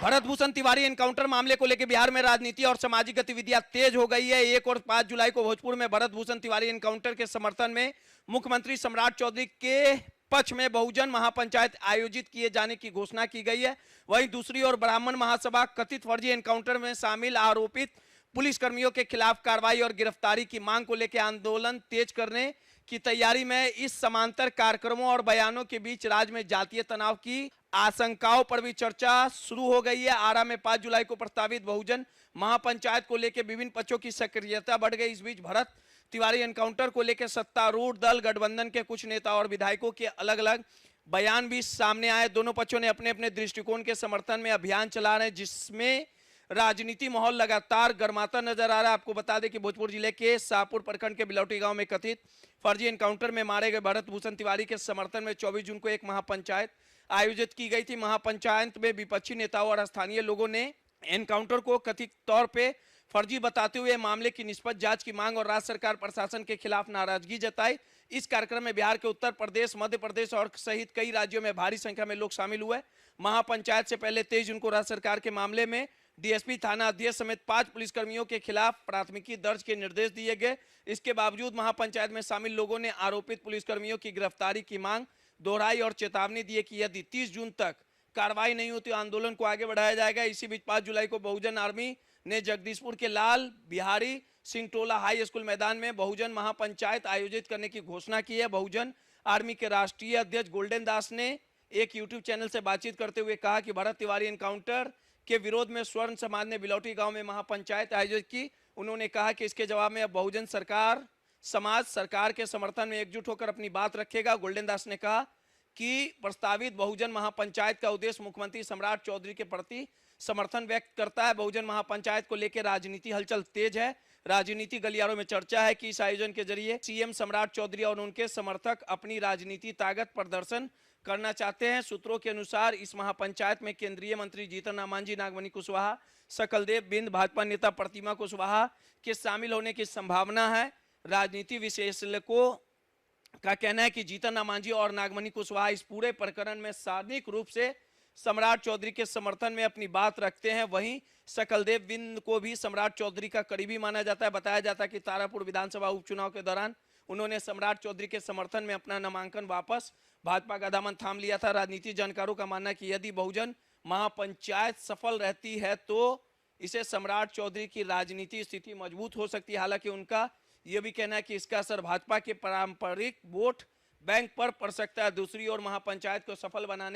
Bharat Bhushan Tiwari encounter मामले को लेकर बिहार में राजनीति और सामाजिक गतिविधियां तेज हो गई है। 1 और 5 जुलाई को भोजपुर में भरत भूषण तिवारी एनकाउंटर के समर्थन में मुख्यमंत्री सम्राट चौधरी के पक्ष में बहुजन महापंचायत आयोजित किए जाने की घोषणा की गई है। वहीं दूसरी ओर ब्राह्मण महासभा कथित फर्जी एनकाउंटर में शामिल आरोपित पुलिसकर्मियों के खिलाफ कार्रवाई और गिरफ्तारी की मांग को लेकर आंदोलन तेज करने की तैयारी में। इस समांतर कार्यक्रमों और बयानों के बीच राज्य में जातीय तनाव की आशंकाओं पर भी चर्चा शुरू हो गई है। आरा में 5 जुलाई को प्रस्तावित बहुजन महापंचायत को लेकर विभिन्न पक्षों की सक्रियता बढ़ गई। इस बीच भरत तिवारी एनकाउंटर को लेकर सत्तारूढ़ दल गठबंधन के कुछ नेता और विधायकों के अलग अलग बयान भी सामने आए। दोनों पक्षों ने अपने अपने दृष्टिकोण के समर्थन में अभियान चला रहे हैं, जिसमें राजनीति माहौल लगातार गर्माता नजर आ रहा है। आपको बता दें कि भोजपुर जिले के शाहपुर प्रखंड के बिलौटी गांव में कथित फर्जी एनकाउंटर में मारे गए भरत भूषण तिवारी के समर्थन में 24 जून को एक महापंचायत आयोजित की गई थी। महापंचायत में विपक्षी नेताओं और स्थानीय लोगों ने एनकाउंटर को कथित तौर पे फर्जी बताते हुए मामले की निष्पक्ष जांच की मांग और राज्य सरकार प्रशासन के खिलाफ नाराजगी जताई। इस कार्यक्रम में बिहार के उत्तर प्रदेश, मध्य प्रदेश और सहित कई राज्यों में भारी संख्या में लोग शामिल हुए। महापंचायत से पहले 23 जून को राज्य सरकार के मामले में डीएसपी, थाना अध्यक्ष समेत 5 पुलिसकर्मियों के खिलाफ प्राथमिकी दर्ज के निर्देश दिए गए। इसके बावजूद महापंचायत में शामिल लोगों ने आरोपित पुलिसकर्मियों की गिरफ्तारी की मांग दोहराई और चेतावनी दी कि यदि 30 जून तक कार्रवाई नहीं होती तो आंदोलन को आगे बढ़ाया जाएगा। इसी बीच 5 जुलाई को बहुजन आर्मी ने जगदीशपुर के लाल बिहारी सिंह टोला हाई स्कूल मैदान में बहुजन महापंचायत आयोजित करने की घोषणा की है। बहुजन आर्मी के राष्ट्रीय अध्यक्ष गोल्डन दास ने एक यूट्यूब चैनल से बातचीत करते हुए कहा कि भरत तिवारी एनकाउंटर के विरोध में स्वर्ण समाज ने बिलौटी गांव में महापंचायत आयोजित की। उन्होंने कहा कि इसके जवाब में अब बहुजन समाज सरकार के समर्थन में एकजुट होकर अपनी बात रखेगा। गोल्डन दास ने कहा कि प्रस्तावित बहुजन महापंचायत का उद्देश्य मुख्यमंत्री सम्राट चौधरी के प्रति समर्थन व्यक्त करता है। बहुजन महापंचायत को लेकर राजनीति हलचल तेज है। राजनीति गलियारों में चर्चा है कि इस आयोजन के जरिए सीएम सम्राट चौधरी और उनके समर्थक अपनी राजनीति ताकत प्रदर्शन करना चाहते हैं। सूत्रों के अनुसार इस महापंचायत में केंद्रीय मंत्री जीतन राम मांझी, नागमणि कुशवाहा, सकलदेव बिंद, भाजपा नेता प्रतिमा कुशवाहा के शामिल होने की संभावना है। राजनीति विशेषज्ञों का कहना है कि जीतन राम मांझी और नागमणि कुशवाहा इस पूरे प्रकरण में सार्वजनिक रूप से सम्राट चौधरी के समर्थन में अपनी बात रखते हैं। वहीं सकलदेव बिंद को भी सम्राट चौधरी का करीबी माना जाता है। बताया जाता है कि तारापुर विधानसभा उपचुनाव के दौरान उन्होंने सम्राट चौधरी के समर्थन में अपना नामांकन वापस भाजपा का दामन थाम लिया था। राजनीति जानकारों का मानना है कि यदि बहुजन महापंचायत सफल रहती है तो इसे सम्राट चौधरी की राजनीति स्थिति मजबूत हो सकती है। हालांकि उनका यह भी कहना है कि इसका असर भाजपा के पारंपरिक वोट बैंक पर पड़ सकता है। दूसरी ओर महापंचायत को सफल बनाने